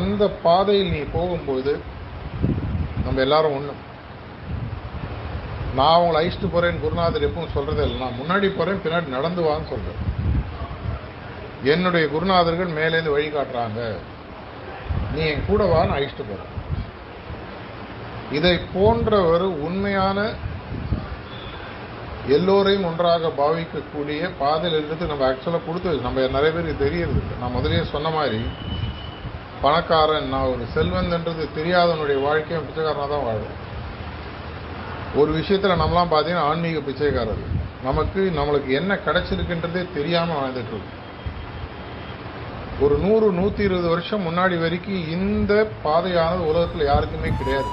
அந்த பாதையில் நீ போகும்போது நம்ம எல்லாரும் ஒன்று. நான் அவங்களை அழிச்சிட்டு போகிறேன் குருநாதர் எப்பவும் சொல்கிறதே இல்லை. நான் முன்னாடி போகிறேன், பின்னாடி நடந்து வான்னு சொல்கிறேன். என்னுடைய குருநாதர்கள் மேலேருந்து வழிகாட்டுறாங்க, நீ என் கூட வான்னு அழிச்சிட்டு போகிறேன். இதை போன்ற ஒரு உண்மையான எல்லோரையும் ஒன்றாக பாவிக்கக்கூடிய பாதையில் இருந்து நம்ம ஆக்சுவலாக கொடுத்தது நம்ம நிறைய பேருக்கு தெரியறது. நான் முதலே சொன்ன மாதிரி பணக்காரன், நான் ஒரு செல்வந்தன்றது தெரியாதவனுடைய வாழ்க்கையை பிச்சைக்காரனாக தான் வாழும். ஒரு விஷயத்தில் நம்மளாம் பார்த்தீங்கன்னா ஆன்மீக பிச்சைக்காரர்கள். நம்மளுக்கு என்ன கிடைச்சிருக்குன்றதே தெரியாமல் வாழ்ந்துட்டு இருக்கு. ஒரு 100-120 வருஷம் முன்னாடி வரைக்கும் இந்த பாதையானது உலகத்தில் யாருக்குமே கிடையாது.